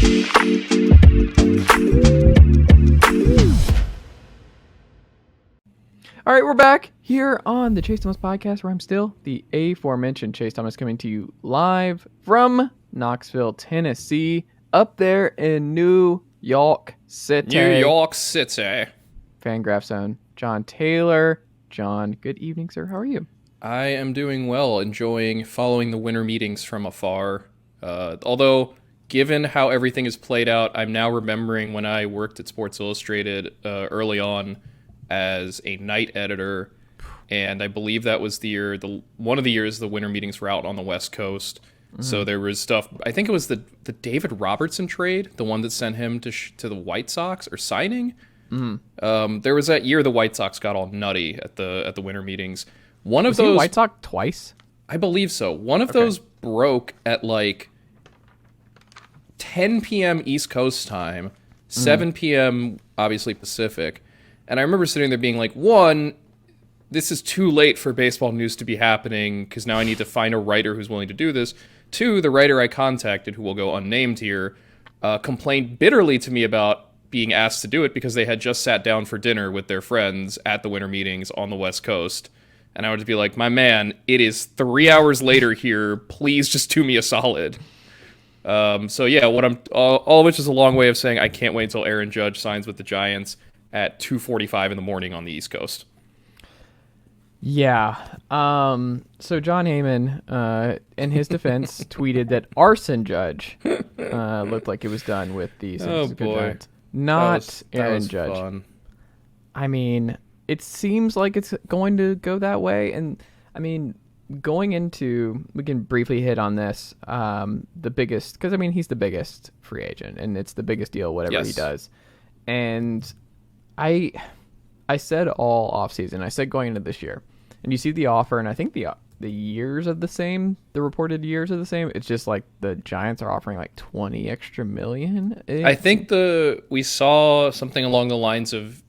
All right, we're back here on the Chase Thomas podcast, where I'm still the aforementioned Chase Thomas, coming to you live from Knoxville, Tennessee, up there in New York City. Fangraphs Jon Tayler. John, good evening, sir. How are you? I am doing well, following the winter meetings from afar. Although, given how everything is played out, I'm now remembering when I worked at Sports Illustrated early on as a night editor, and I believe that was one of the years the winter meetings were out on the West Coast. Mm-hmm. So there was stuff. I think it was the David Robertson trade, the one that sent him to the White Sox, or signing. Mm-hmm. There was that year the White Sox got all nutty at the winter meetings. Was he a White Sox twice? I believe so. One of those broke at like 10 p.m. East Coast time, 7 p.m. obviously Pacific. And I remember sitting there being like, one, this is too late for baseball news to be happening because now I need to find a writer who's willing to do this. Two, the writer I contacted, who will go unnamed here, complained bitterly to me about being asked to do it because they had just sat down for dinner with their friends at the winter meetings on the West Coast. And I would be like, my man, it is 3 hours later here. Please just do me a solid. So yeah, all of which is a long way of saying I can't wait until Aaron Judge signs with the Giants at 2:45 in the morning on the East Coast. Yeah. So John Heyman, in his defense, tweeted that Arson Judge looked like it was done with the San Francisco Giants. Not Aaron Judge. Fun. I mean, it seems like it's going to go that way. And, I mean, going into, we can briefly hit on this, the biggest, because, I mean, he's the biggest free agent, and it's the biggest deal, whatever he does. And I said all offseason, I said going into this year, and you see the offer, and I think the years are the same, the reported years are the same. It's just like the Giants are offering like 20 extra million. I think we saw something along the lines of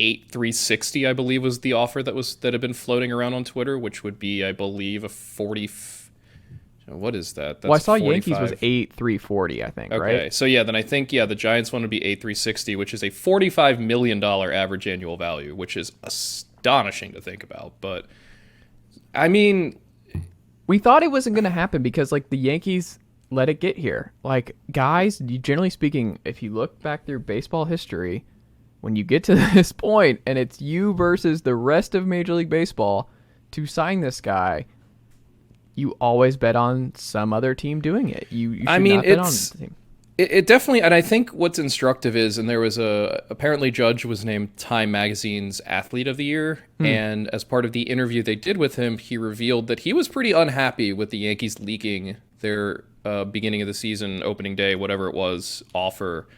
8,360, I believe, was the offer that had been floating around on Twitter, which would be, I believe, a 40. What is that? That's I saw 45. Yankees was 8,340, I think, right? Okay, so yeah, then I think, the Giants one would be 8,360, which is a $45 million average annual value, which is astonishing to think about. But, I mean, we thought it wasn't going to happen because, like, the Yankees let it get here. Like, guys, generally speaking, if you look back through baseball history, when you get to this point and it's you versus the rest of Major League Baseball to sign this guy, you always bet on some other team doing it. You should not bet on the team. It definitely, and I think what's instructive is, and there was apparently Judge was named Time Magazine's Athlete of the Year, and as part of the interview they did with him, he revealed that he was pretty unhappy with the Yankees leaking their beginning of the season, opening day, whatever it was, offer.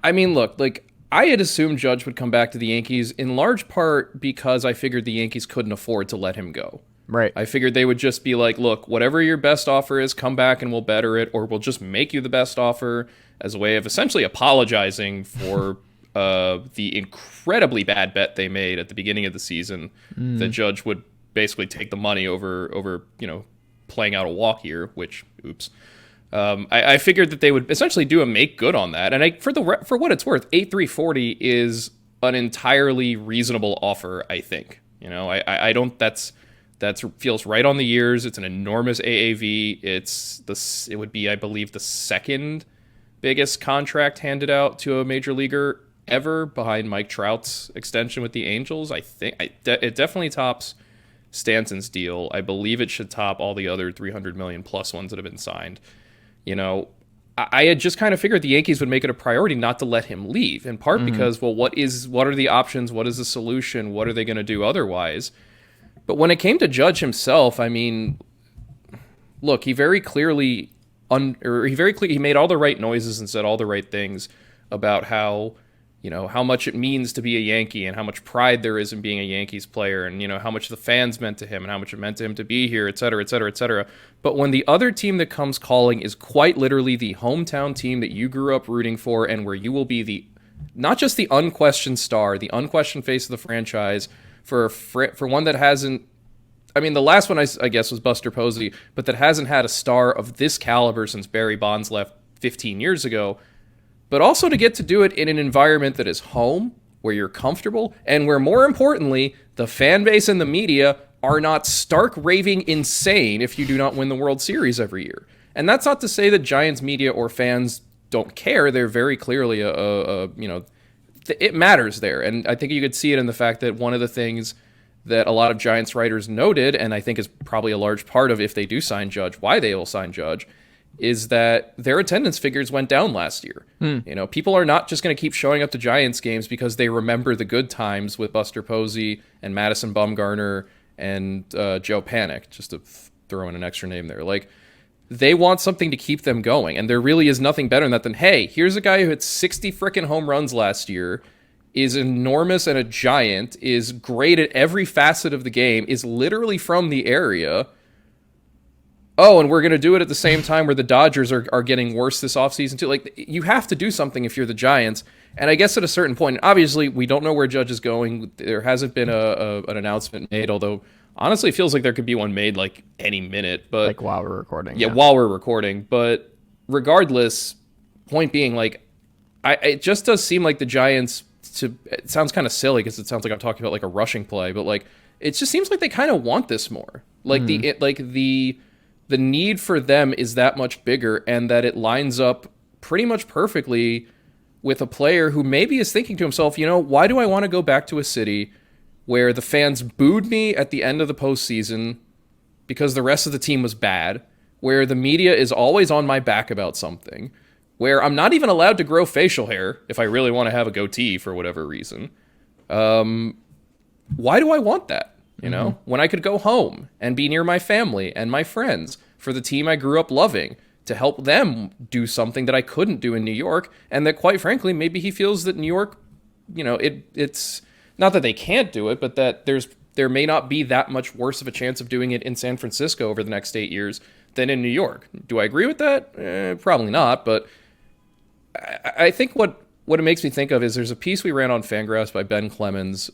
I mean, look, like, I had assumed Judge would come back to the Yankees in large part because I figured the Yankees couldn't afford to let him go. Right. I figured they would just be like, look, whatever your best offer is, come back and we'll better it, or we'll just make you the best offer as a way of essentially apologizing for the incredibly bad bet they made at the beginning of the season that Judge would basically take the money over playing out a walk year, which, oops. I figured that they would essentially do a make good on that. And for what it's worth, 8,340 is an entirely reasonable offer, I think. I don't, that feels right on the years. It's an enormous AAV. It would be, I believe, the second biggest contract handed out to a major leaguer ever, behind Mike Trout's extension with the Angels. I think it definitely tops Stanton's deal. I believe it should top all the other 300 million plus ones that have been signed. I had just kind of figured the Yankees would make it a priority not to let him leave, in part because, well, what are the options? What is the solution? What are they going to do otherwise? But when it came to Judge himself, I mean, look, he very clearly he made all the right noises and said all the right things about how much it means to be a Yankee and how much pride there is in being a Yankees player, and how much the fans meant to him and how much it meant to him to be here, et cetera, et cetera, et cetera. But when the other team that comes calling is quite literally the hometown team that you grew up rooting for, and where you will be not just the unquestioned star, the unquestioned face of the franchise, for one that hasn't, I mean, the last one I guess was Buster Posey, but that hasn't had a star of this caliber since Barry Bonds left 15 years ago, but also to get to do it in an environment that is home, where you're comfortable, and where, more importantly, the fan base and the media are not stark raving insane if you do not win the World Series every year. And that's not to say that Giants media or fans don't care. They're very clearly it matters there. And I think you could see it in the fact that one of the things that a lot of Giants writers noted, and I think is probably a large part of if they do sign Judge, why they will sign Judge, is that their attendance figures went down last year. People are not just going to keep showing up to Giants games because they remember the good times with Buster Posey and Madison Bumgarner and Joe Panic, just to throw in an extra name there. Like, they want something to keep them going, and there really is nothing better than that. Than, hey, here's a guy who hit 60 frickin' home runs last year, is enormous and a giant, is great at every facet of the game, is literally from the area. Oh, and we're going to do it at the same time where the Dodgers are getting worse this offseason too. Like, you have to do something if you're the Giants. And I guess at a certain point, obviously, we don't know where Judge is going. There hasn't been an announcement made, although honestly, it feels like there could be one made like any minute. But like while we're recording. Yeah, while we're recording. But regardless, point being, like, it just does seem like the Giants, it sounds kind of silly because it sounds like I'm talking about like a rushing play, but like, it just seems like they kind of want this more. Like the need for them is that much bigger, and that it lines up pretty much perfectly with a player who maybe is thinking to himself, why do I want to go back to a city where the fans booed me at the end of the postseason because the rest of the team was bad, where the media is always on my back about something, where I'm not even allowed to grow facial hair if I really want to have a goatee for whatever reason. Why do I want that? When I could go home and be near my family and my friends for the team I grew up loving, to help them do something that I couldn't do in New York, and that, quite frankly, maybe he feels that New York, it's not that they can't do it, but that there may not be that much worse of a chance of doing it in San Francisco over the next 8 years than in New York. Do I agree with that? Probably not, but I think what it makes me think of is there's a piece we ran on Fangraphs by Ben Clemens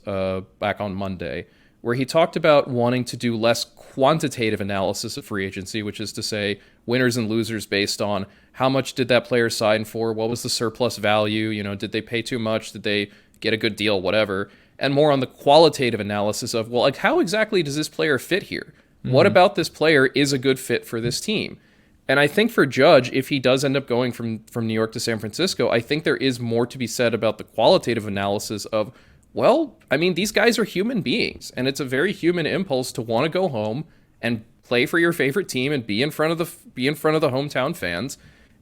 back on Monday, where he talked about wanting to do less quantitative analysis of free agency, which is to say winners and losers based on how much did that player sign for, what was the surplus value, did they pay too much, did they get a good deal, whatever, and more on the qualitative analysis of, well, like, how exactly does this player fit here? What about this player is a good fit for this team? And I think for Judge, if he does end up going from New York to San Francisco, I think there is more to be said about the qualitative analysis of, well, I mean, these guys are human beings, and it's a very human impulse to want to go home and play for your favorite team and be in front of the hometown fans.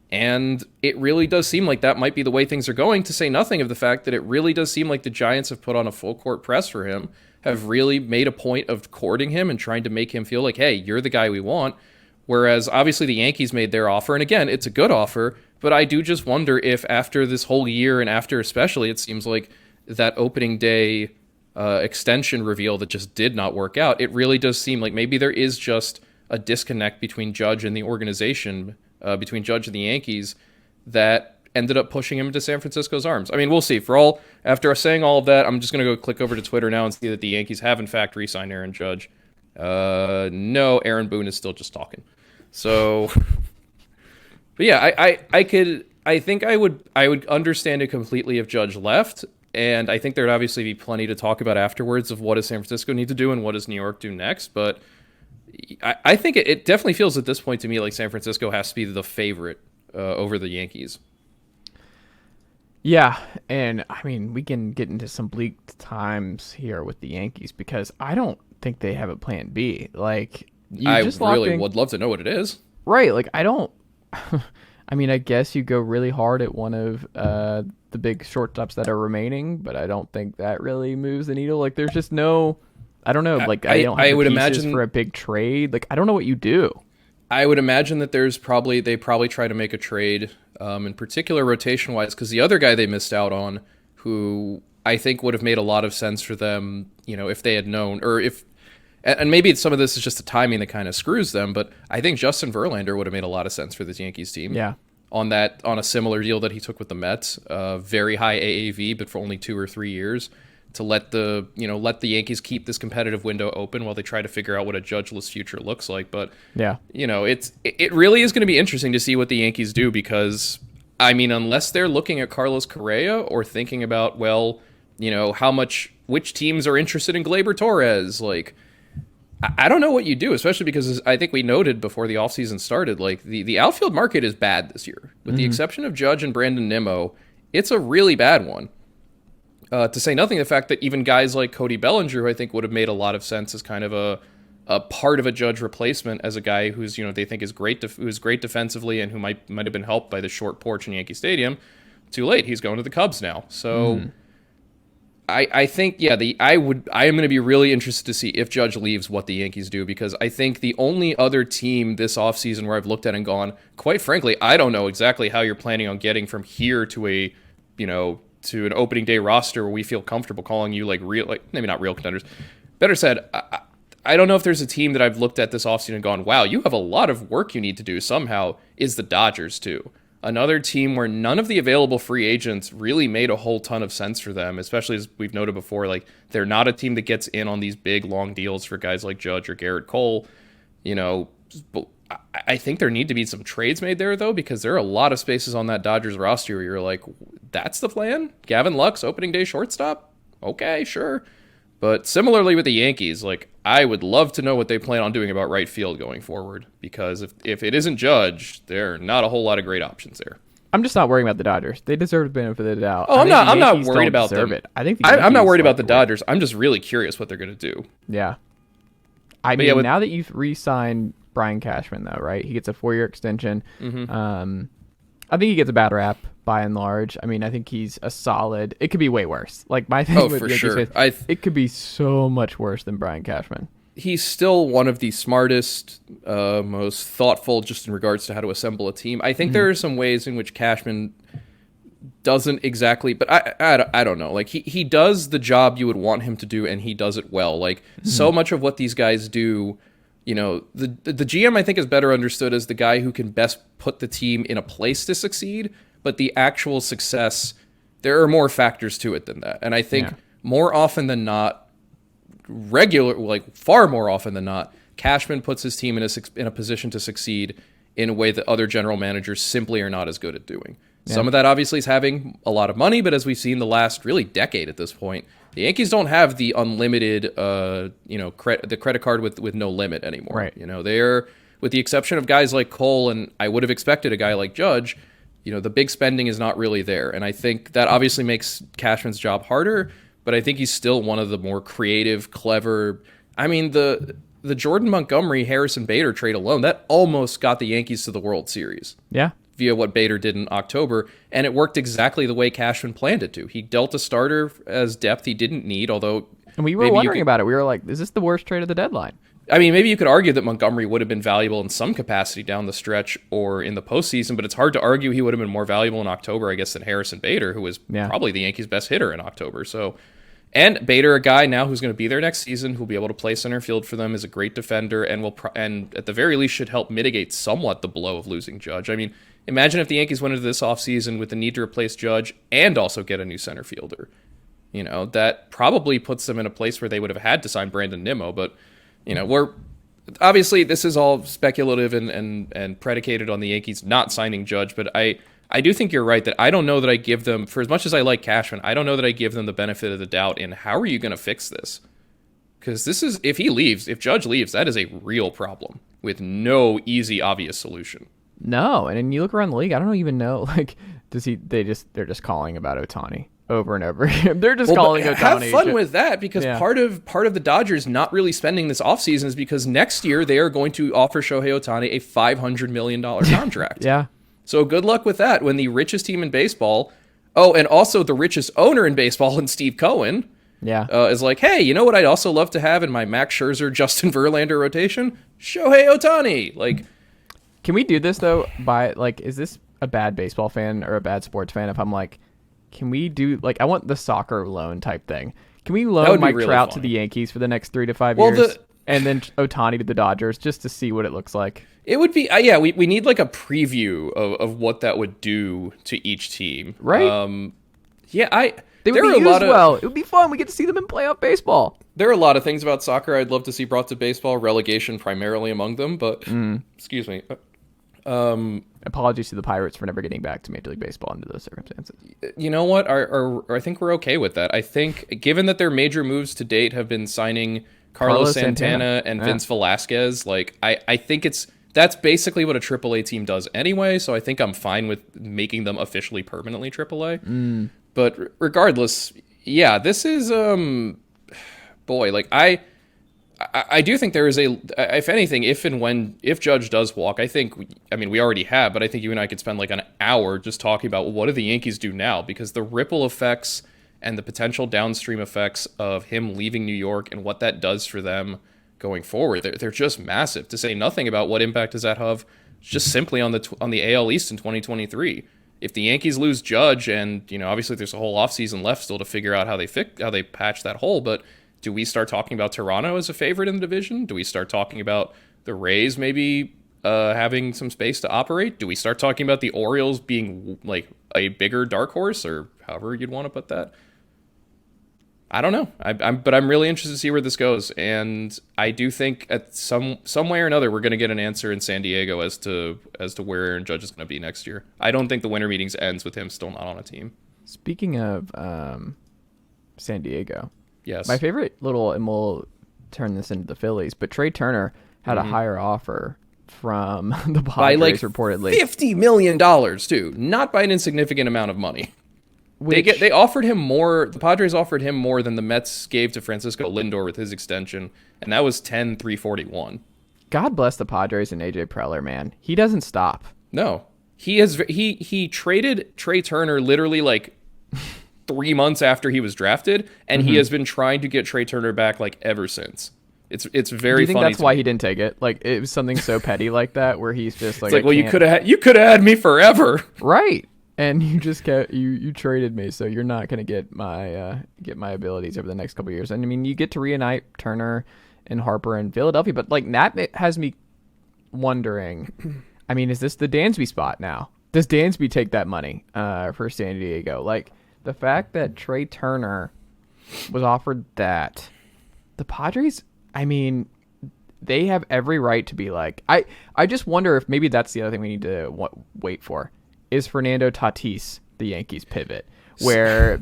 And it really does seem like that might be the way things are going, to say nothing of the fact that it really does seem like the Giants have put on a full court press for him, have really made a point of courting him and trying to make him feel like, hey, you're the guy we want. Whereas obviously the Yankees made their offer, and again, it's a good offer, but I do just wonder if after this whole year, and after especially, it seems like that opening day extension reveal that just did not work out, it really does seem like maybe there is just a disconnect between Judge and the organization, between Judge and the Yankees, that ended up pushing him into San Francisco's arms. I mean, we'll see. After saying all of that, I'm just going to go click over to Twitter now and see that the Yankees have in fact re-signed Aaron Judge. No, Aaron Boone is still just talking. So, but yeah, I think I would understand it completely if Judge left. And I think there'd obviously be plenty to talk about afterwards of what does San Francisco need to do and what does New York do next. But I think it definitely feels at this point to me like San Francisco has to be the favorite over the Yankees. Yeah, and I mean, we can get into some bleak times here with the Yankees because I don't think they have a plan B. Like, I really would love to know what it is. Right, like I don't... I mean, I guess you go really hard at one of the big shortstops that are remaining, but I don't think that really moves the needle. Like, there's just no... I don't know. Like, I don't have the pieces for a big trade. Like, I don't know what you do. I would imagine that they probably try to make a trade, in particular rotation-wise, because the other guy they missed out on, who I think would have made a lot of sense for them, if they had known, or if... And maybe some of this is just the timing that kind of screws them, but I think Justin Verlander would have made a lot of sense for this Yankees team. Yeah. On a similar deal that he took with the Mets, very high AAV, but for only 2 or 3 years, to let the Yankees keep this competitive window open while they try to figure out what a judgeless future looks like. But yeah, it really is going to be interesting to see what the Yankees do, because I mean, unless they're looking at Carlos Correa or thinking about, well, which teams are interested in Gleyber Torres, like, I don't know what you do, especially because I think we noted before the offseason started, like the outfield market is bad this year. With the exception of Judge and Brandon Nimmo, it's a really bad one. To say nothing of the fact that even guys like Cody Bellinger, who I think would have made a lot of sense as kind of a part of a Judge replacement, as a guy who's they think is who's great defensively and who might have been helped by the short porch in Yankee Stadium. Too late, he's going to the Cubs now. So. I think, I am going to be really interested to see if Judge leaves what the Yankees do, because I think the only other team this offseason where I've looked at and gone, quite frankly, I don't know exactly how you're planning on getting from here to to an opening day roster where we feel comfortable calling you maybe not real contenders. Better said, I don't know if there's a team that I've looked at this offseason and gone, wow, you have a lot of work you need to do somehow, is the Dodgers too. Another team where none of the available free agents really made a whole ton of sense for them, especially as we've noted before, like they're not a team that gets in on these big long deals for guys like Judge or Garrett Cole. But I think there need to be some trades made there, though, because there are a lot of spaces on that Dodgers roster where you're like, that's the plan? Gavin Lux, opening day shortstop? Okay, sure. But similarly with the Yankees, like, I would love to know what they plan on doing about right field going forward, because if it isn't Judge, there are not a whole lot of great options there. I'm just not worrying about the Dodgers. They deserve the benefit of the doubt. Oh, I'm not worried about them. I think I'm not worried about the Dodgers. I'm just really curious what they're going to do. Yeah. Now that you've re-signed Brian Cashman, though, right? He gets a 4-year extension. Mm-hmm. I think he gets a bad rap by and large. I mean, I think he's a solid. It could be way worse. Like, my thing with Yankees fans, it could be so much worse than Brian Cashman. He's still one of the smartest, most thoughtful, just in regards to how to assemble a team. I think there are some ways in which Cashman doesn't exactly, but I don't know. Like, he does the job you would want him to do, and he does it well. Like, so much of what these guys do, the GM, I think, is better understood as the guy who can best put the team in a place to succeed, but the actual success, there are more factors to it than that. And I think more often than not, far more often than not, Cashman puts his team in a position to succeed in a way that other general managers simply are not as good at doing. Yeah. Some of that obviously is having a lot of money, but as we've seen the last really decade at this point, the Yankees don't have the unlimited, the credit card with no limit anymore. Right. They're, with the exception of guys like Cole, and I would have expected a guy like Judge, the big spending is not really there. And I think that obviously makes Cashman's job harder, but I think he's still one of the more creative, clever. I mean, the Jordan Montgomery, Harrison Bader trade alone, that almost got the Yankees to the World Series. Yeah. Via what Bader did in October, and it worked exactly the way Cashman planned it to. He dealt a starter as depth he didn't need, although... And we were wondering about it. We were like, is this the worst trade of the deadline? I mean, maybe you could argue that Montgomery would have been valuable in some capacity down the stretch or in the postseason, but it's hard to argue he would have been more valuable in October, I guess, than Harrison Bader, who was probably the Yankees' best hitter in October. So, and Bader, a guy now who's going to be there next season, who'll be able to play center field for them, is a great defender, and and at the very least should help mitigate somewhat the blow of losing Judge. I mean, imagine if the Yankees went into this offseason with the need to replace Judge and also get a new center fielder. That probably puts them in a place where they would have had to sign Brandon Nimmo, but, we're... Obviously, this is all speculative and predicated on the Yankees not signing Judge, but I do think you're right that I don't know that I give them, for as much as I like Cashman, I don't know that I give them the benefit of the doubt in how are you going to fix this? Because if Judge leaves, that is a real problem with no easy, obvious solution. No, and then you look around the league, I don't even know, like, they're just calling about Ohtani over and over again. They're just calling Ohtani. Have fun with that, because part of the Dodgers not really spending this offseason is because next year they are going to offer Shohei Ohtani a $500 million contract. Yeah. So good luck with that when the richest team in baseball, and also the richest owner in baseball in Steve Cohen, is like, hey, you know what I'd also love to have in my Max Scherzer, Justin Verlander rotation? Shohei Ohtani. Like, can we do this, though, is this a bad baseball fan or a bad sports fan if I'm like, can we do, I want the soccer loan type thing. Can we loan Mike Trout to the Yankees for the next 3 to 5 years? And then Ohtani to the Dodgers just to see what it looks like? It would be, we need a preview of what that would do to each team. Right. They would be used well. It would be fun. We get to see them in playoff baseball. There are a lot of things about soccer I'd love to see brought to baseball, relegation primarily among them, but excuse me. Apologies to the Pirates for never getting back to Major League Baseball under those circumstances. You know what? I think we're okay with that. I think, given that their major moves to date have been signing Carlos Santana and Vince Velasquez, like I think that's basically what a AAA team does anyway. So I think I'm fine with making them officially permanently AAA. But regardless, yeah, this is boy, like I do think there is if anything, if Judge does walk, we already have, but I think you and I could spend like an hour just talking about what do the Yankees do now, because the ripple effects and the potential downstream effects of him leaving New York and what that does for them going forward, they're just massive, to say nothing about what impact does that have just simply on the AL East in 2023. If the Yankees lose Judge, and obviously there's a whole offseason left still to figure out how they patch that hole, but do we start talking about Toronto as a favorite in the division? Do we start talking about the Rays maybe having some space to operate? Do we start talking about the Orioles being like a bigger dark horse, or however you'd want to put that? I don't know. But I'm really interested to see where this goes, and I do think at some way or another we're going to get an answer in San Diego as to where Aaron Judge is going to be next year. I don't think the winter meetings ends with him still not on a team. Speaking of San Diego. Yes. My favorite and we'll turn this into the Phillies, but Trae Turner had a higher offer from the Padres, by like reportedly. $50 million, too. Not by an insignificant amount of money. They offered him more. The Padres offered him more than the Mets gave to Francisco Lindor with his extension, and that was $10,341. God bless the Padres and AJ Preller, man. He doesn't stop. No. He traded Trae Turner literally like 3 months after he was drafted, and he has been trying to get Trae Turner back like ever since. It's very funny. Do you think that's why he didn't take it? Like, it was something so petty like that, where he's just like, it's like, you could have had me forever, right? And you just you traded me, so you're not gonna get my abilities over the next couple of years. And I mean, you get to reunite Turner and Harper in Philadelphia, but like that has me wondering. I mean, is this the Dansby spot now? Does Dansby take that money for San Diego? Like, the fact that Trae Turner was offered that, the Padres, I mean, they have every right to be like, I just wonder if maybe that's the other thing we need to wait for. Is Fernando Tatis the Yankees pivot? Where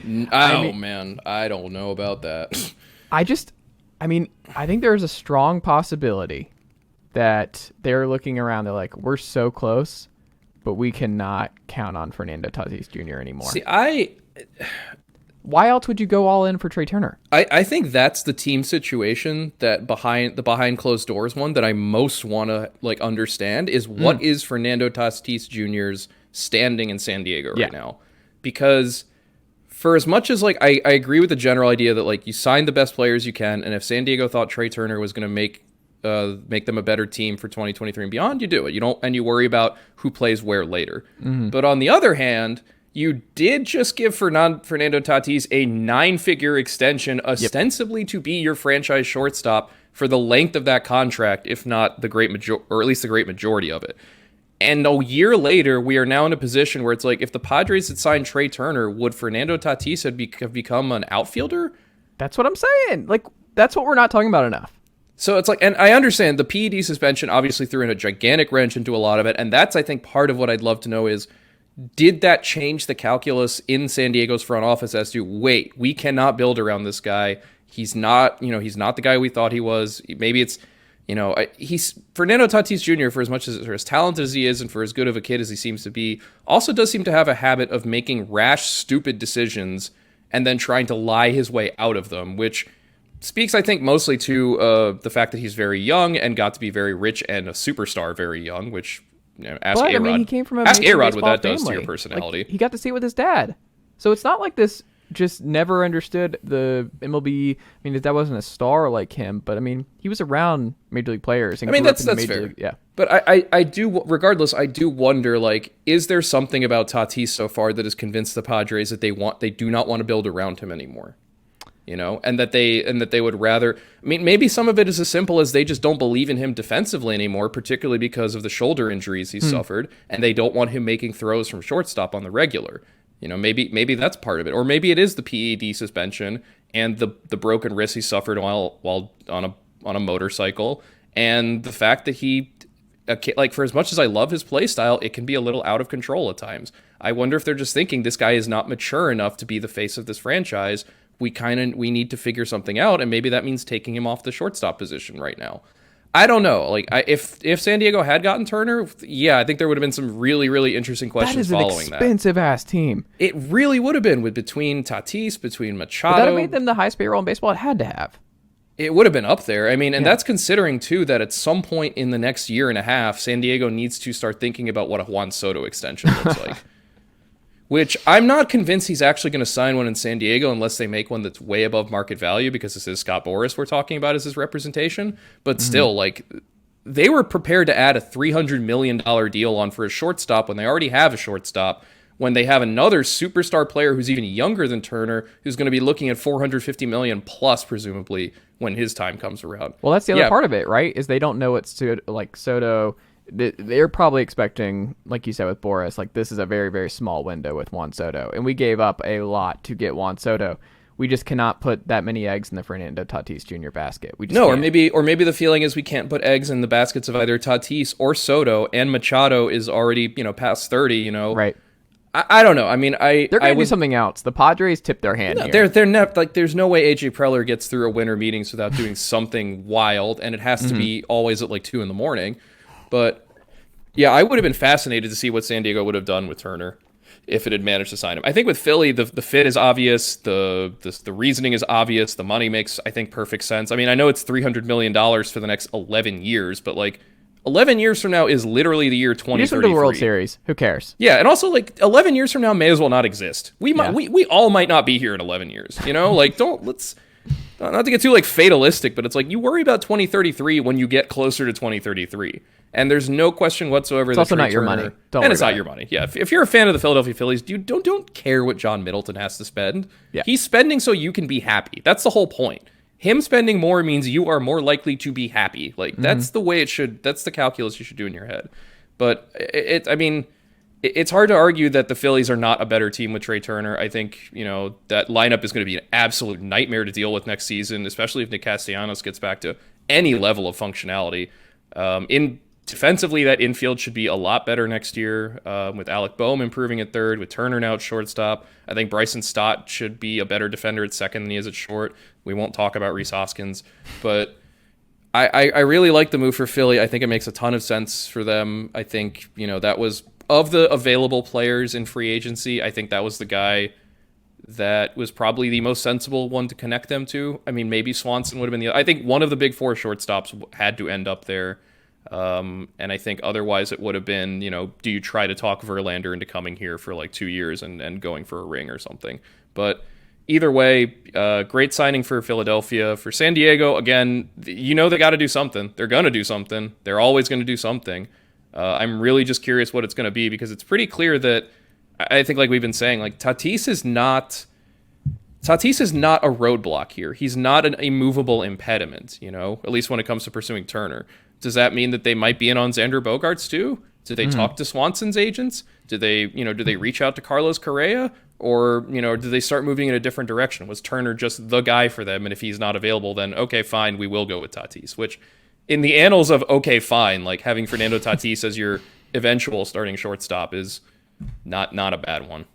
man, I don't know about that. I think there's a strong possibility that they're looking around, they're like, we're so close, but we cannot count on Fernando Tatis Jr. anymore. See, why else would you go all in for Trae Turner? I think that's the team situation, that behind closed doors one that I most want to like understand is what is Fernando Tatis Jr.'s standing in San Diego right now? Because for as much as like I agree with the general idea that like you sign the best players you can, and if San Diego thought Trae Turner was going to make them a better team for 2023 and beyond, you do it. You worry about who plays where later. But on the other hand, you did just give Fernando Tatis a 9-figure extension, ostensibly to be your franchise shortstop for the length of that contract, if not the great majority, or at least the great majority of it. And a year later, we are now in a position where it's like, if the Padres had signed Trae Turner, would Fernando Tatis have become an outfielder? That's what I'm saying. Like, that's what we're not talking about enough. So it's like, and I understand the PED suspension obviously threw in a gigantic wrench into a lot of it, and that's, I think, part of what I'd love to know is, did that change the calculus in San Diego's front office as to, wait, we cannot build around this guy. He's not the guy we thought he was. Maybe it's, he's Fernando Tatis Jr., for as talented as he is and for as good of a kid as he seems to be, also does seem to have a habit of making rash, stupid decisions and then trying to lie his way out of them, which speaks, I think, mostly to the fact that he's very young and got to be very rich and a superstar very young, which... Ask A-Rod. I mean, he came from a ask A-Rod what that family. does to your personality. Like, he got to see it with his dad. So it's not like this just never understood the MLB. I mean, that wasn't a star like him, but I mean, he was around major league players. And that's fair. League, yeah. But I do, regardless, I do wonder, like, is there something about Tatis so far that has convinced the Padres that they do not want to build around him anymore? And that they would rather, I mean, maybe some of it is as simple as they just don't believe in him defensively anymore, particularly because of the shoulder injuries he's suffered, and they don't want him making throws from shortstop on the regular. Maybe that's part of it, or maybe it is the PED suspension and the broken wrist he suffered while on a motorcycle, and the fact that he, like, for as much as I love his play style, it can be a little out of control at times. I wonder if they're just thinking this guy is not mature enough to be the face of this franchise. We need to figure something out, and maybe that means taking him off the shortstop position right now. I don't know. Like, if San Diego had gotten Turner, yeah, I think there would have been some really, really interesting questions following that. That is an expensive-ass team. It really would have been, between Tatis, between Machado. Would that have made them the highest payroll in baseball? It had to have. It would have been up there. I mean, and that's considering, too, that at some point in the next year and a half, San Diego needs to start thinking about what a Juan Soto extension looks like. Which I'm not convinced he's actually going to sign one in San Diego unless they make one that's way above market value, because this is Scott Boras we're talking about as his representation. But still, like, they were prepared to add a $300 million deal on for a shortstop when they already have a shortstop, when they have another superstar player who's even younger than Turner, who's going to be looking at $450 million plus, presumably, when his time comes around. Well, that's the other part of it, right? Is they don't know what Soto... They're probably expecting, like you said with Boras, like, this is a very, very small window with Juan Soto, and we gave up a lot to get Juan Soto. We just cannot put that many eggs in the Fernando Tatis Jr. basket. We just can't. Or maybe the feeling is we can't put eggs in the baskets of either Tatis or Soto, and Machado is already past 30. Right. I don't know. I mean, they're going to do something else. The Padres tipped their hand. No, they're not, like, there's no way AJ Preller gets through a winter meetings without doing something wild, and it has to be always at like 2 a.m. But yeah, I would have been fascinated to see what San Diego would have done with Turner if it had managed to sign him. I think with Philly, the fit is obvious, the reasoning is obvious, the money makes, I think, perfect sense. I mean, I know it's $300 million for the next 11 years, but, like, 11 years from now is literally the year 2033. The World Series. Who cares? Yeah, and also, like, 11 years from now may as well not exist. We all might not be here in 11 years. Like, let's not to get too, like, fatalistic, but it's like, you worry about 2033 when you get closer to 2033. And there's no question whatsoever. It's also not your money. And it's not your money. Yeah, if you're a fan of the Philadelphia Phillies, you don't care what John Middleton has to spend. Yeah. He's spending so you can be happy. That's the whole point. Him spending more means you are more likely to be happy. Like, that's the way it should. That's the calculus you should do in your head. But it's hard to argue that the Phillies are not a better team with Trae Turner. I think, that lineup is going to be an absolute nightmare to deal with next season, especially if Nick Castellanos gets back to any level of functionality. Defensively, that infield should be a lot better next year, with Alec Boehm improving at third, with Turner now at shortstop. I think Bryson Stott should be a better defender at second than he is at short. We won't talk about Rhys Hoskins, but I really like the move for Philly. I think it makes a ton of sense for them. I think, that was, of the available players in free agency, I think that was the guy that was probably the most sensible one to connect them to. I mean, maybe Swanson would have been I think one of the big four shortstops had to end up there. And I think otherwise it would have been, do you try to talk Verlander into coming here for like 2 years and going for a ring or something? But either way, great signing for Philadelphia. For San Diego, again, they got to do something. They're going to do something. They're always going to do something. I'm really just curious what it's going to be, because it's pretty clear that, I think, like we've been saying, like, Tatis is not a roadblock here. He's not an immovable impediment, at least when it comes to pursuing Turner. Does that mean that they might be in on Xander Bogaerts too? Do they talk to Swanson's agents? Do they reach out to Carlos Correa? Or, do they start moving in a different direction? Was Turner just the guy for them? And if he's not available, then okay, fine, we will go with Tatis. Which, in the annals of okay, fine, like, having Fernando Tatis as your eventual starting shortstop is not a bad one.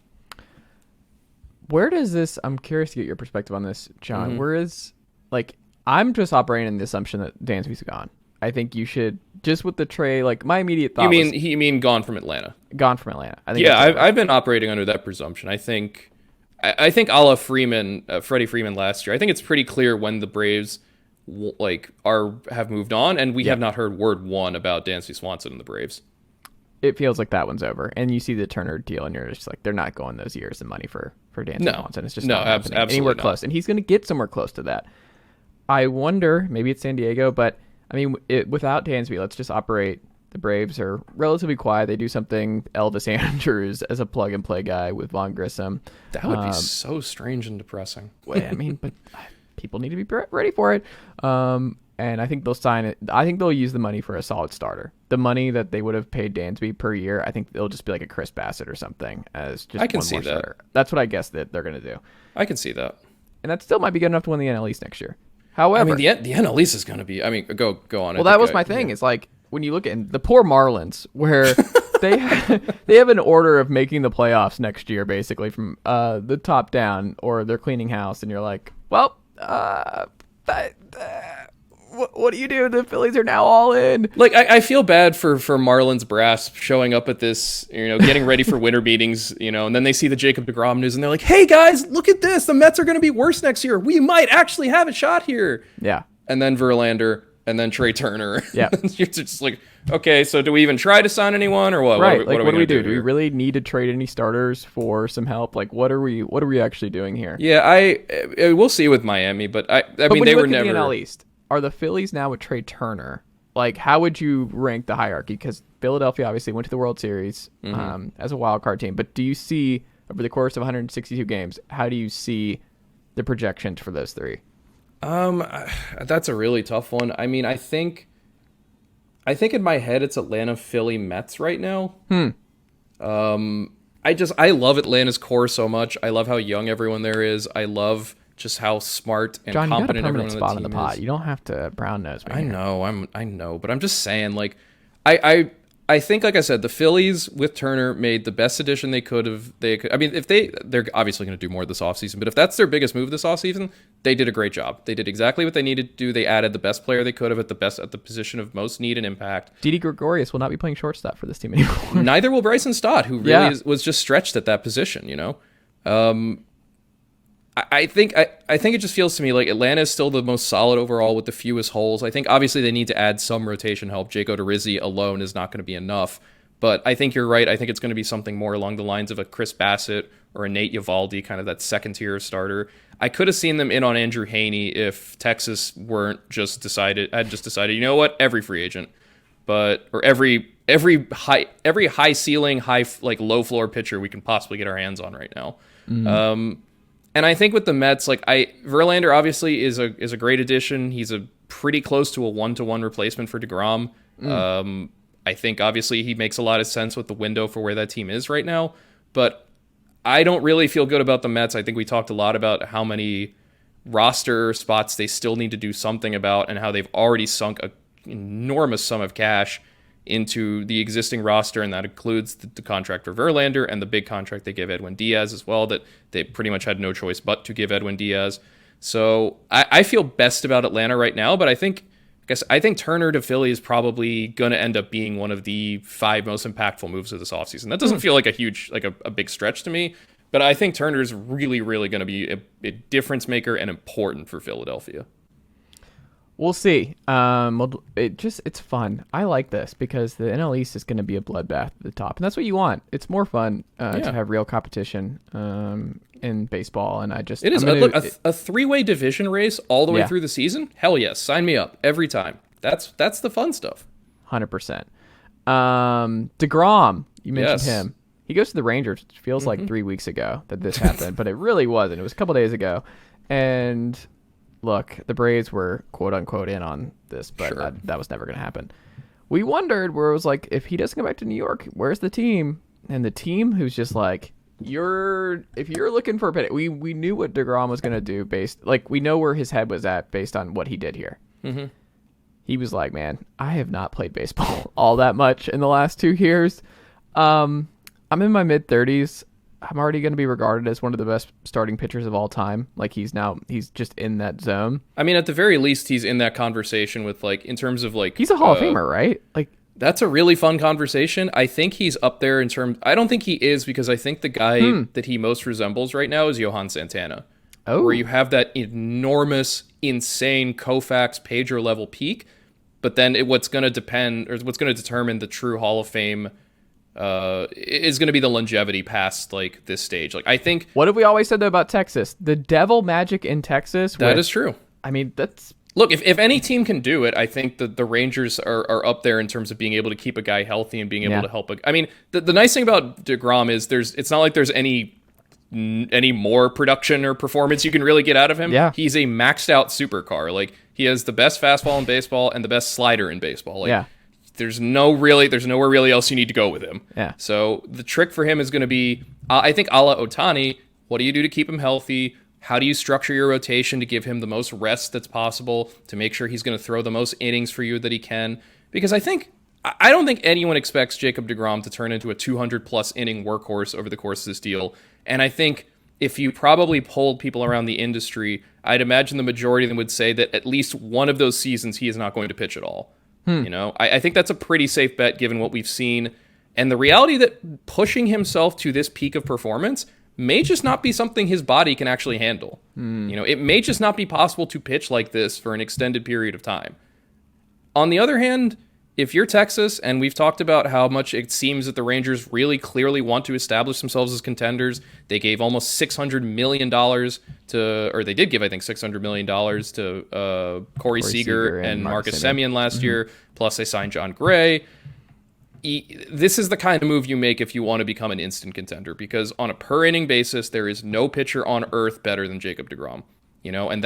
Where does this, I'm curious to get your perspective on this, John. Where is, like, I'm just operating in the assumption that Dansby's gone. I think you should, just with the Trae, like, my immediate thought You mean gone from Atlanta? Gone from Atlanta. I think. Yeah, I've been operating under that presumption. I think a la Freddie Freeman last year, I think it's pretty clear when the Braves have moved on, and we have not heard word one about Dansby Swanson and the Braves. It feels like that one's over, and you see the Turner deal, and you're just like, they're not going those years and money for Dansby Swanson. It's just not happening anywhere close, and he's going to get somewhere close to that. I wonder, maybe it's San Diego, but I mean, without Dansby, let's just operate. The Braves are relatively quiet. They do something Elvis Andrews as a plug-and-play guy with Vaughn Grissom. That would be so strange and depressing. Well, I mean, but people need to be ready for it. and I think they'll sign it. I think they'll use the money for a solid starter. The money that they would have paid Dansby per year, I think it'll just be like a Chris Bassett or something as just I can one see more that. starter. That's what I guess that they're going to do. I can see that. And that still might be good enough to win the NL East next year. However, I mean, the NL East is going to be. I mean, go on. Well, that was my thing. It's like when you look at the poor Marlins, where they have an order of making the playoffs next year, basically from the top down, or they're cleaning house, and you're like, well, what do you do? The Phillies are now all in. Like, I feel bad for Marlins brass showing up at this, getting ready for winter meetings, and then they see the Jacob deGrom news and they're like, hey guys, look at this. The Mets are going to be worse next year. We might actually have a shot here. Yeah. And then Verlander and then Trae Turner. Yeah. You're just like, okay, so do we even try to sign anyone or what? Right. What do we do? Do we really need to trade any starters for some help? Like, what are we actually doing here? Yeah, we'll see with Miami, but I mean, they were never. The NL East, are the Phillies now with Trae Turner? Like, how would you rank the hierarchy? Because Philadelphia obviously went to the World Series as a wild card team, but do you see over the course of 162 games, how do you see the projections for those three? That's a really tough one. I mean, I think in my head it's Atlanta, Philly, Mets right now. I love Atlanta's core so much. I love how young everyone there is. I love just how smart and John, competent you got a permanent everyone spot on in the the team pot. is. You don't have to brown nose me. I here. know, but I'm just saying, like, I think, like I said, the Phillies with Turner made the best addition they could have. I mean, if they're obviously going to do more this offseason, but if that's their biggest move this offseason, they did a great job. They did exactly what they needed to do. They added the best player they could have at the position of most need and impact. Didi Gregorius will not be playing shortstop for this team anymore. Neither will Bryson Stott, who really was just stretched at that position. I think it just feels to me like Atlanta is still the most solid overall with the fewest holes. I think obviously they need to add some rotation help. Jake Odorizzi alone is not going to be enough. But I think you're right. I think it's going to be something more along the lines of a Chris Bassett or a Nate Eovaldi, kind of that second tier starter. I could have seen them in on Andrew Haney if Texas had just decided, you know what, every free agent, or every high ceiling, low floor pitcher we can possibly get our hands on right now. Mm-hmm. And I think with the Mets, Verlander obviously is a great addition. He's a pretty close to a 1-to-1 replacement for deGrom. I think obviously he makes a lot of sense with the window for where that team is right now. But I don't really feel good about the Mets. I think we talked a lot about how many roster spots they still need to do something about and how they've already sunk an enormous sum of cash into the existing roster, and that includes the contract for Verlander and the big contract they give Edwin Diaz as well, that they pretty much had no choice but to give Edwin Diaz. So I feel best about Atlanta right now, but I think Turner to Philly is probably going to end up being one of the 5 most impactful moves of this offseason. That doesn't feel like a big stretch to me, but I think Turner is really, really going to be a difference maker and important for Philadelphia. We'll see. It's fun. I like this because the NL East is going to be a bloodbath at the top, and that's what you want. It's more fun to have real competition in baseball, and it is. Look, a 3-way division race all the way through the season. Hell yes, sign me up every time. That's the fun stuff. 100%. deGrom, you mentioned him. He goes to the Rangers. It feels like 3 weeks ago that this happened, but it really wasn't. It was a couple days ago, and. Look, the Braves were quote-unquote in on this, but that was never going to happen. We wondered where it was like, if he doesn't go back to New York, where's the team? And the team who's just like, if you're looking for a pit, we knew what deGrom was going to do we know where his head was at based on what he did here. Mm-hmm. He was like, man, I have not played baseball all that much in the last 2 years. I'm in my mid-30s. I'm already going to be regarded as one of the best starting pitchers of all time. Like he's just in that zone. I mean, at the very least, he's in that conversation with in terms of he's a Hall of Famer, right? That's a really fun conversation. I think he's up there in terms. I don't think he is because I think the guy that he most resembles right now is Johan Santana. Oh, where you have that enormous, insane Koufax Pedro level peak, but then what's going to determine the true Hall of Fame. Is going to be the longevity past this stage. I think. What have we always said though about Texas? The devil magic in Texas. That is true. I mean, that's. Look, if any team can do it, I think that the Rangers are up there in terms of being able to keep a guy healthy and being able to help. I mean, the nice thing about deGrom is it's not like there's any more production or performance you can really get out of him. Yeah. He's a maxed out supercar. He has the best fastball in baseball and the best slider in baseball. Like, yeah. There's nowhere really else you need to go with him. Yeah. So the trick for him is going to be, I think, a la Ohtani. What do you do to keep him healthy? How do you structure your rotation to give him the most rest that's possible, to make sure he's going to throw the most innings for you that he can? Because I don't think anyone expects Jacob deGrom to turn into a 200-plus inning workhorse over the course of this deal. And I think if you probably polled people around the industry, I'd imagine the majority of them would say that at least one of those seasons he is not going to pitch at all. You know, I think that's a pretty safe bet given what we've seen. And the reality that pushing himself to this peak of performance may just not be something his body can actually handle. You know, it may just not be possible to pitch like this for an extended period of time. On the other hand, if you're Texas, and we've talked about how much it seems that the Rangers really clearly want to establish themselves as contenders. They gave almost $600 million or they did give, I think, $600 million to Corey Seager and Marcus Semien last year. Plus they signed John Gray. This is the kind of move you make if you want to become an instant contender, because on a per inning basis, there is no pitcher on earth better than Jacob deGrom. You know, and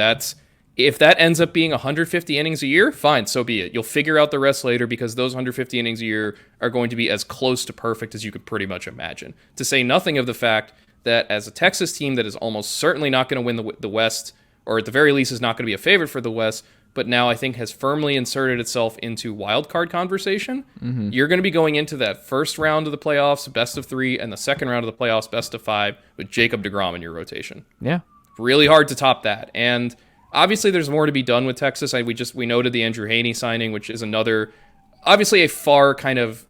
if that ends up being 150 innings a year, fine, so be it. You'll figure out the rest later, because those 150 innings a year are going to be as close to perfect as you could pretty much imagine. To say nothing of the fact that as a Texas team that is almost certainly not going to win the West, or at the very least is not going to be a favorite for the West, but now I think has firmly inserted itself into wild card conversation, you're going to be going into that first round of the playoffs, best of 3, and the second round of the playoffs, best of 5, with Jacob deGrom in your rotation. Yeah. Really hard to top that. And obviously, there's more to be done with Texas. We noted the Andrew Haney signing, which is another, obviously a far kind of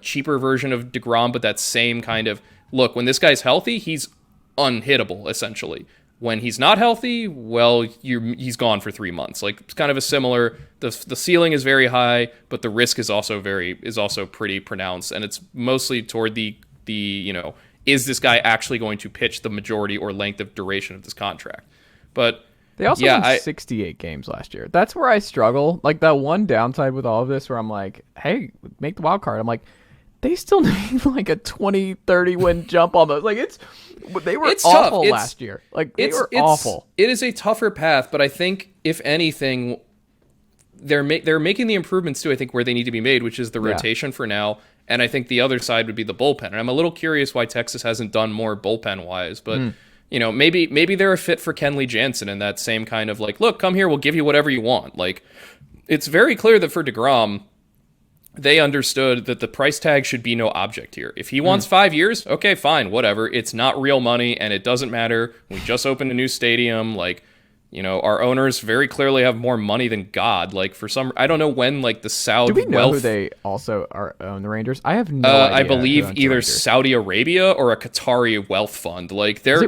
cheaper version of deGrom, but that same kind of, look, when this guy's healthy, he's unhittable, essentially. When he's not healthy, well, he's gone for 3 months. Like, it's kind of a similar, the ceiling is very high, but the risk is also pretty pronounced, and it's mostly toward the you know, is this guy actually going to pitch the majority or length of duration of this contract? But they also won 68 games last year. That's where I struggle. Like, that one downside with all of this where I'm like, hey, make the wild card. I'm like, they still need like a 20, 30 win jump almost. Like, they were awful last year. Like, they were awful. It is a tougher path, but I think, if anything, they're making the improvements too, I think, where they need to be made, which is the rotation for now. And I think the other side would be the bullpen. And I'm a little curious why Texas hasn't done more bullpen-wise, but you know, maybe they're a fit for Kenley Jansen in that same kind of like, look, come here, we'll give you whatever you want. Like, it's very clear that for deGrom, they understood that the price tag should be no object here. If he wants 5 years, okay, fine, whatever. It's not real money, and it doesn't matter. We just opened a new stadium. Like, you know, our owners very clearly have more money than God. Like, for some, I don't know when, like, the Saudi Do we know who they also own the Rangers? I have no idea. I believe either Saudi Arabia or a Qatari wealth fund. Like, they're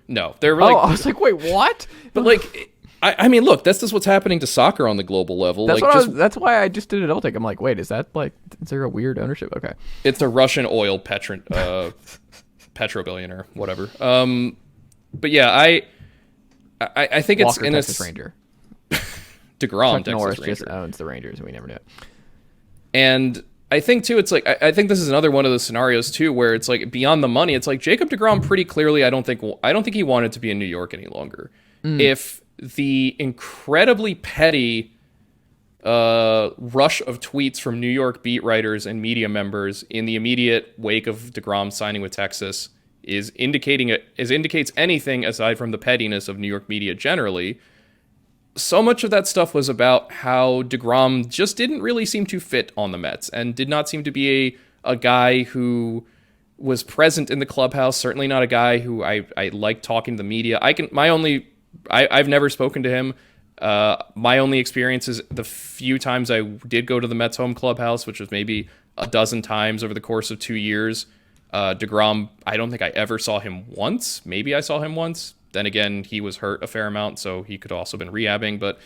no, they're like. Oh, I was like, wait, what? But like. I mean, look, that's just what's happening to soccer on the global level. That's why I just did a double take. I'm like, wait, is there a weird ownership? Okay. It's a Russian oil petro billionaire, whatever. But yeah, I think Walker, it's in Texas Ranger. deGrom, Chuck Norris Texas Ranger. just owns the Rangers, and we never knew it. And I think too, it's like I think this is another one of those scenarios too, where it's like beyond the money. It's like Jacob deGrom pretty clearly. I don't think he wanted to be in New York any longer. If the incredibly petty rush of tweets from New York beat writers and media members in the immediate wake of deGrom signing with Texas indicates anything aside from the pettiness of New York media generally, so much of that stuff was about how deGrom just didn't really seem to fit on the Mets and did not seem to be a guy who was present in the clubhouse. Certainly not a guy who I like talking to the media. I've never spoken to him. My only experience is the few times I did go to the Mets home clubhouse, which was maybe a dozen times over the course of 2 years. deGrom, I don't think I ever saw him once. Maybe I saw him once. Then again, he was hurt a fair amount, so he could also have been rehabbing. But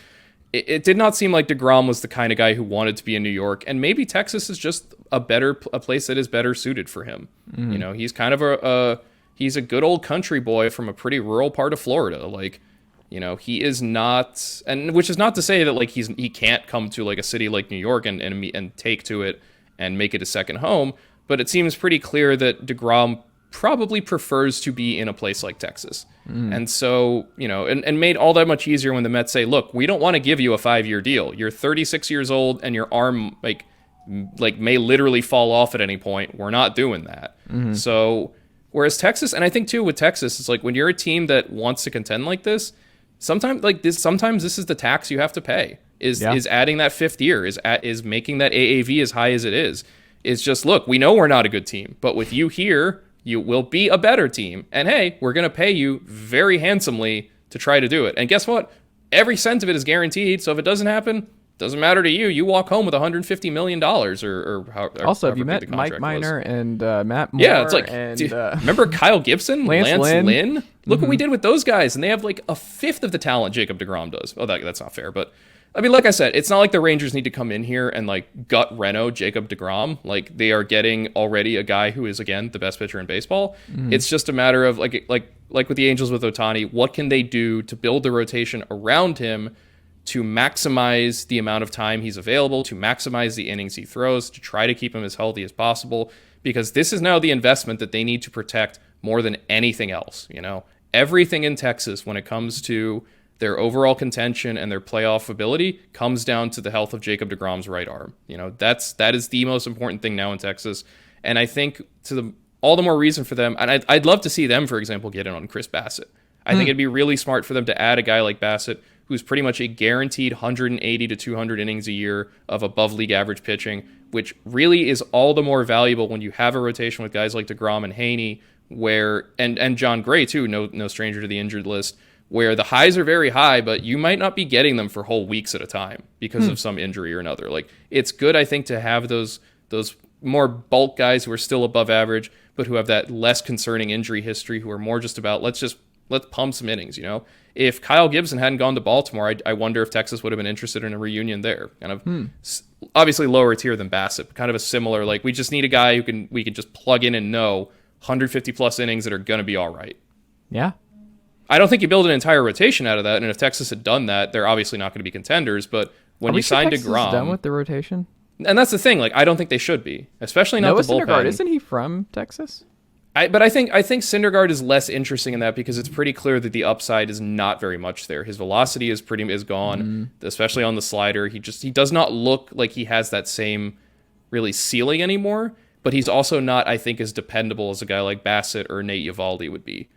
it did not seem like deGrom was the kind of guy who wanted to be in New York. And maybe Texas is just a place that is better suited for him. You know, he's kind of he's a good old country boy from a pretty rural part of Florida. Like, you know, he is not, and which is not to say that like he can't come to like a city like New York and take to it and make it a second home. But it seems pretty clear that deGrom probably prefers to be in a place like Texas. And so, and made all that much easier when the Mets say, look, we don't want to give you a 5-year deal. You're 36 years old and your arm like may literally fall off at any point. We're not doing that. So whereas Texas, and I think too with Texas, it's like when you're a team that wants to contend like this, sometimes this is the tax you have to pay is adding that 5th year, is making that AAV as high as it is. It's just, look, we know we're not a good team, but with you here, you will be a better team. And hey, we're going to pay you very handsomely to try to do it. And guess what? Every cent of it is guaranteed. So if it doesn't happen, doesn't matter to you. You walk home with $150 million or how. Also, have you met Mike Minor and Matt Moore? Yeah, it's like, remember Kyle Gibson, Lance Lynn? Look what we did with those guys. And they have like a 5th of the talent Jacob deGrom does. Oh, that's not fair. But I mean, like I said, it's not like the Rangers need to come in here and like gut reno Jacob deGrom. Like they are getting already a guy who is, again, the best pitcher in baseball. It's just a matter of like with the Angels with Ohtani, what can they do to build the rotation around him to maximize the amount of time he's available, to maximize the innings he throws, to try to keep him as healthy as possible, because this is now the investment that they need to protect more than anything else. Everything in Texas when it comes to their overall contention and their playoff ability comes down to the health of Jacob deGrom's right arm. That is the most important thing now in Texas. And I think all the more reason for them, and I'd love to see them, for example, get in on Chris Bassett. I think it'd be really smart for them to add a guy like Bassett, who's pretty much a guaranteed 180 to 200 innings a year of above league average pitching, which really is all the more valuable when you have a rotation with guys like deGrom and Haney, and John Gray too, no stranger to the injured list, where the highs are very high, but you might not be getting them for whole weeks at a time because of some injury or another. Like, it's good, I think, to have those more bulk guys who are still above average, but who have that less concerning injury history, who are more just about let's pump some innings. If Kyle Gibson hadn't gone to Baltimore, I wonder if Texas would have been interested in a reunion there. Kind of obviously lower tier than Bassett, but kind of a similar, like, we just need a guy we can just plug in and know 150 plus innings that are going to be all right. Yeah. I don't think you build an entire rotation out of that, and if Texas had done that, they're obviously not going to be contenders. But when you signed deGrom, done with the rotation, and that's the thing. Like, I don't think they should be, especially not the bullpen. Syndergaard, isn't he from Texas? But I think Syndergaard is less interesting in that because it's pretty clear that the upside is not very much there. His velocity is gone, especially on the slider. He does not look like he has that same really ceiling anymore. But he's also not, I think, as dependable as a guy like Bassett or Nate Eovaldi would be.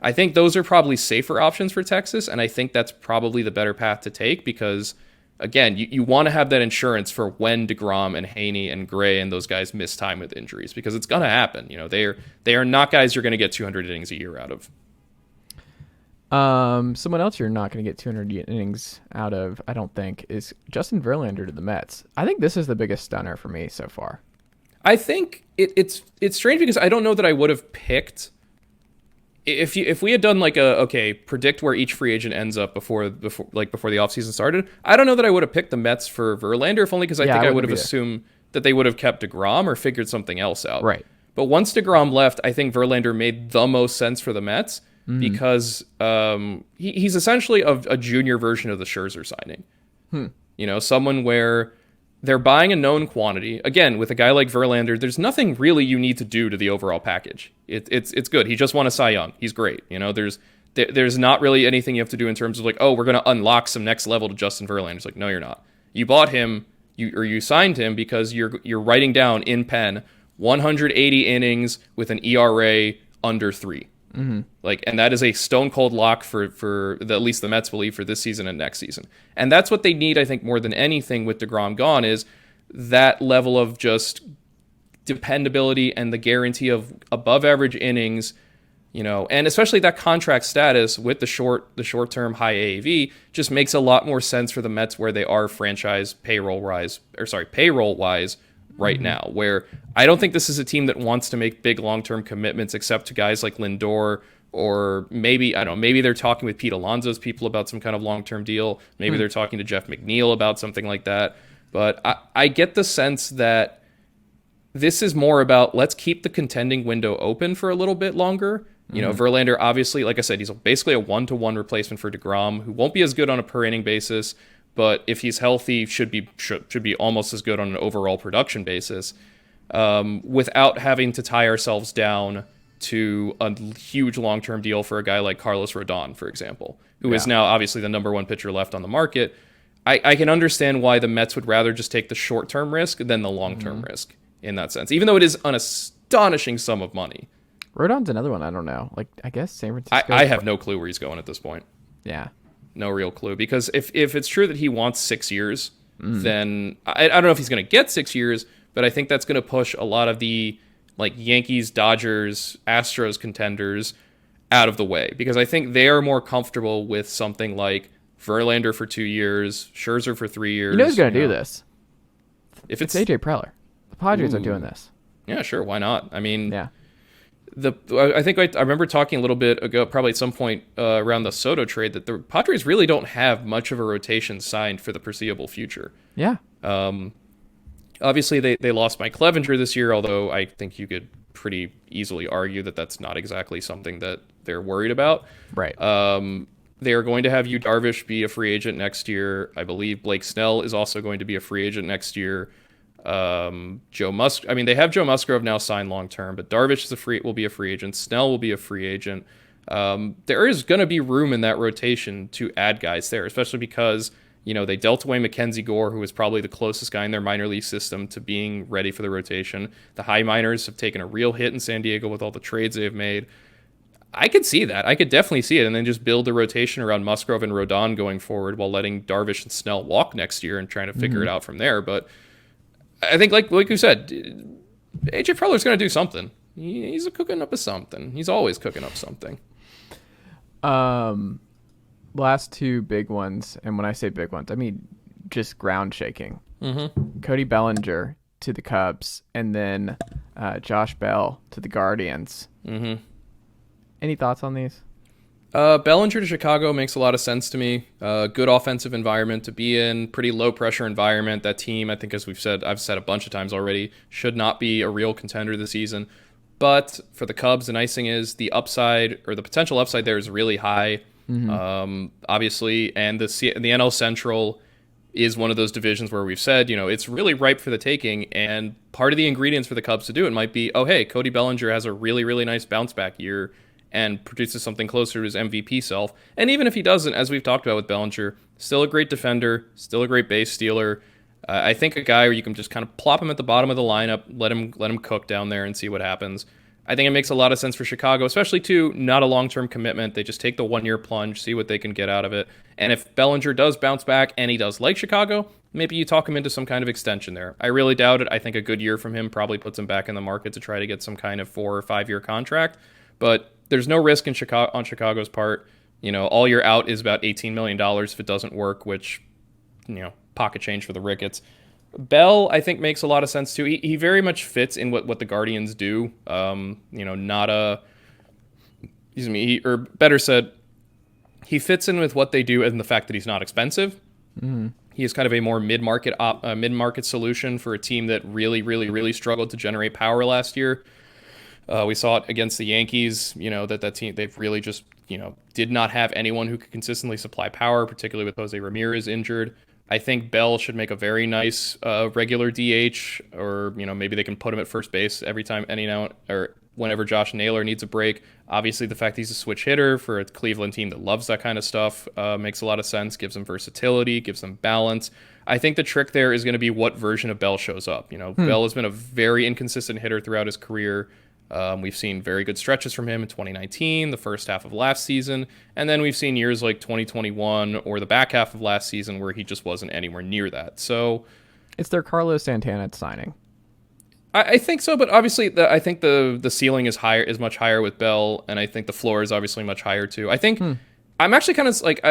I think those are probably safer options for Texas, and I think that's probably the better path to take because, again, you want to have that insurance for when deGrom and Haney and Gray and those guys miss time with injuries because it's going to happen. They are not guys you're going to get 200 innings a year out of. Someone else you're not going to get 200 innings out of, I don't think, is Justin Verlander to the Mets. I think this is the biggest stunner for me so far. I think it's strange because I don't know that I would have picked. If we had done like predict where each free agent ends up before the offseason started, I don't know that I would have picked the Mets for Verlander, if only because I think I would have assumed that they would have kept deGrom or figured something else out. Right. But once deGrom left, I think Verlander made the most sense for the Mets because he's essentially a junior version of the Scherzer signing. Someone where they're buying a known quantity. Again, with a guy like Verlander, there's nothing really you need to do to the overall package. It's good. He just won a Cy Young. He's great. There's not really anything you have to do in terms of like, oh, we're going to unlock some next level to Justin Verlander. It's like, no, you're not. You bought him, you signed him because you're writing down in pen 180 innings with an ERA under 3. And that is a stone cold lock for at least the Mets believe for this season and next season. And that's what they need, I think, more than anything with deGrom gone is that level of just dependability and the guarantee of above average innings, and especially that contract status with the short-term high AAV just makes a lot more sense for the Mets where they are franchise payroll-wise right now, where I don't think this is a team that wants to make big long-term commitments except to guys like Lindor, or maybe they're talking with Pete Alonso's people about some kind of long-term deal. Maybe they're talking to Jeff McNeil about something like that. But I get the sense that this is more about let's keep the contending window open for a little bit longer. Verlander, obviously, like I said, he's basically a 1-to-1 replacement for deGrom, who won't be as good on a per inning basis, but if he's healthy, should be almost as good on an overall production basis. without having to tie ourselves down to a huge long-term deal for a guy like Carlos Rodon, for example, who is now obviously the number one pitcher left on the market. I can understand why the Mets would rather just take the short-term risk than the long-term risk in that sense, even though it is an astonishing sum of money. Rodon's another one I don't know. Like, I guess San Francisco. I have no clue where he's going at this point. Yeah. No real clue. Because if it's true that he wants 6 years, then I don't know if he's going to get 6 years, but I think that's going to push a lot of the like Yankees, Dodgers, Astros contenders out of the way. Because I think they are more comfortable with something like Verlander for 2 years, Scherzer for 3 years. You know who's going to do this? If it's AJ Preller. The Padres are doing this. Yeah, sure. Why not? I mean, yeah. I think I remember talking a little bit ago, probably at some point around the Soto trade, that the Padres really don't have much of a rotation signed for the foreseeable future. Yeah. Obviously, they lost Mike Clevenger this year, although I think you could pretty easily argue that that's not exactly something that they're worried about. Right. They are going to have Yu Darvish be a free agent next year. I believe Blake Snell is also going to be a free agent next year. They have Joe Musgrove now signed long term, but Darvish will be a free agent. Snell will be a free agent. There is going to be room in that rotation to add guys there, especially because they dealt away Mackenzie Gore, who was probably the closest guy in their minor league system to being ready for the rotation. The high minors have taken a real hit in San Diego with all the trades they've made. I could see that. I could definitely see it, and then just build the rotation around Musgrove and Rodon going forward while letting Darvish and Snell walk next year and trying to figure it out from there. But I think, like you said, AJ Preller's going to do something. He's cooking up something. He's always cooking up something. Last two big ones, and when I say big ones, I mean just ground shaking. Cody Bellinger to the Cubs, and then Josh Bell to the Guardians. Any thoughts on these? Bellinger to Chicago makes a lot of sense to me. Good offensive environment to be in, pretty low pressure environment. That team, I think, as I've said a bunch of times already, should not be a real contender this season. But for the Cubs, the nice thing is the upside, or the potential upside there, is really high. Obviously, and the NL Central is one of those divisions where we've said, it's really ripe for the taking, and part of the ingredients for the Cubs to do it might be, oh, hey, Cody Bellinger has a really, really nice bounce back year and produces something closer to his MVP self. And even if he doesn't, as we've talked about with Bellinger, still a great defender, still a great base stealer. I think a guy where you can just kind of plop him at the bottom of the lineup, let him cook down there and see what happens. I think it makes a lot of sense for Chicago, especially too, not a long-term commitment. They just take the 1-year plunge, see what they can get out of it. And if Bellinger does bounce back and he does like Chicago, maybe you talk him into some kind of extension there. I really doubt it. I think a good year from him probably puts him back in the market to try to get some kind of 4 or 5 year contract. But there's no risk on Chicago's part. All you're out is about $18 million if it doesn't work, which, pocket change for the Ricketts. Bell, I think, makes a lot of sense too. He very much fits in what the Guardians do. Better said, he fits in with what they do and the fact that he's not expensive. He is kind of a more mid-market solution for a team that really, really, really struggled to generate power last year. We saw it against the Yankees, that team, they've really just, did not have anyone who could consistently supply power, particularly with Jose Ramirez injured. I think Bell should make a very nice regular DH, or, maybe they can put him at first base whenever Josh Naylor needs a break. Obviously, the fact that he's a switch hitter for a Cleveland team that loves that kind of stuff makes a lot of sense, gives them versatility, gives them balance. I think the trick there is going to be what version of Bell shows up. Bell has been a very inconsistent hitter throughout his career. We've seen very good stretches from him in 2019, the first half of last season, and then we've seen years like 2021 or the back half of last season where he just wasn't anywhere near that. So it's their Carlos Santana signing. I think so, but obviously I think the ceiling is much higher with Bell, and I think the floor is obviously much higher too. I think I'm actually kind of like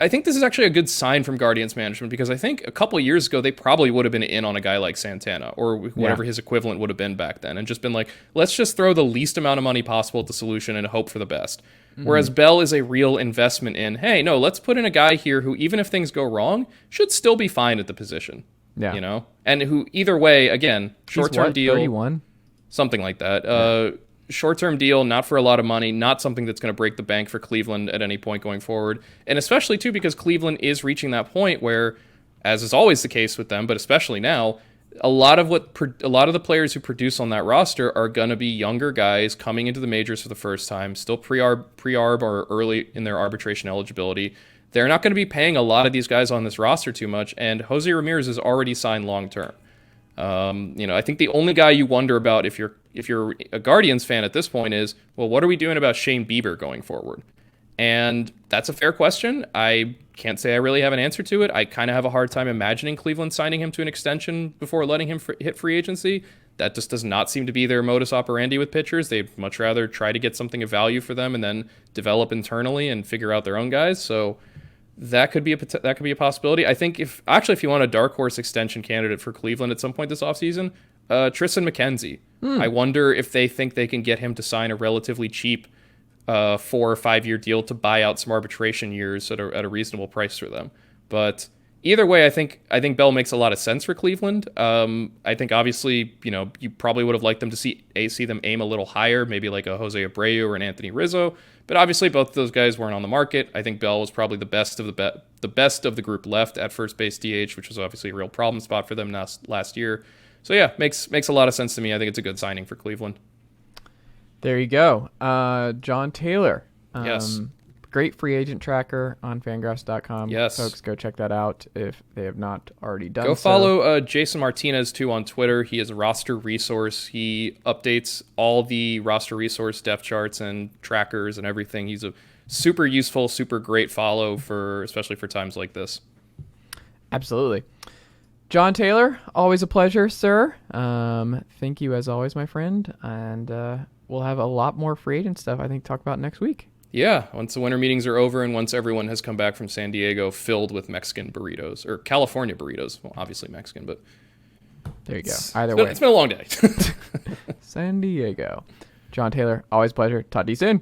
I think this is actually a good sign from Guardians management, because I think a couple of years ago they probably would have been in on a guy like Santana or whatever his equivalent would have been back then, and just been like, let's just throw the least amount of money possible at the solution and hope for the best. Whereas Bell is a real investment in, hey, no, let's put in a guy here who, even if things go wrong, should still be fine at the position. Yeah. And who, either way, again, short-term deal. 31? Something like that. Short-term deal, not for a lot of money, not something that's going to break the bank for Cleveland at any point going forward. And especially, too, because Cleveland is reaching that point where, as is always the case with them, but especially now, a lot of the players who produce on that roster are going to be younger guys coming into the majors for the first time, still pre-arb or early in their arbitration eligibility. They're not going to be paying a lot of these guys on this roster too much, and Jose Ramirez is already signed long term. I think the only guy you wonder about if you're a Guardians fan at this point is, well, what are we doing about Shane Bieber going forward? And that's a fair question. I can't say I really have an answer to it. I kind of have a hard time imagining Cleveland signing him to an extension before letting him hit free agency. That just does not seem to be their modus operandi with pitchers. They'd much rather try to get something of value for them and then develop internally and figure out their own guys. So that could be a possibility. I think if you want a dark horse extension candidate for Cleveland at some point this offseason, Tristan McKenzie. I wonder if they think they can get him to sign a relatively cheap 4 or 5 year deal to buy out some arbitration years at a reasonable price for them. But either way, I think Bell makes a lot of sense for Cleveland. I think obviously, you probably would have liked them to see them aim a little higher, maybe like a Jose Abreu or an Anthony Rizzo. But obviously, both of those guys weren't on the market. I think Bell was probably the best of the group left at first base DH, which was obviously a real problem spot for them last year. So yeah, makes a lot of sense to me. I think it's a good signing for Cleveland. There you go. Jon Tayler. Yes. Great free agent tracker on Fangraphs.com. Yes. Folks, go check that out if they have not already done so. Go follow Jason Martinez, too, on Twitter. He is a roster resource. He updates all the roster resource depth charts and trackers and everything. He's a super useful, super great follow, especially for times like this. Absolutely. Jon Tayler, always a pleasure, sir. Thank you as always, my friend. And we'll have a lot more free agent stuff, I think, to talk about next week. Yeah, once the winter meetings are over and once everyone has come back from San Diego filled with Mexican burritos, or California burritos. Well, obviously Mexican, but there you go. Either way. It's been a long day. San Diego. Jon Tayler, always a pleasure. Talk to you soon.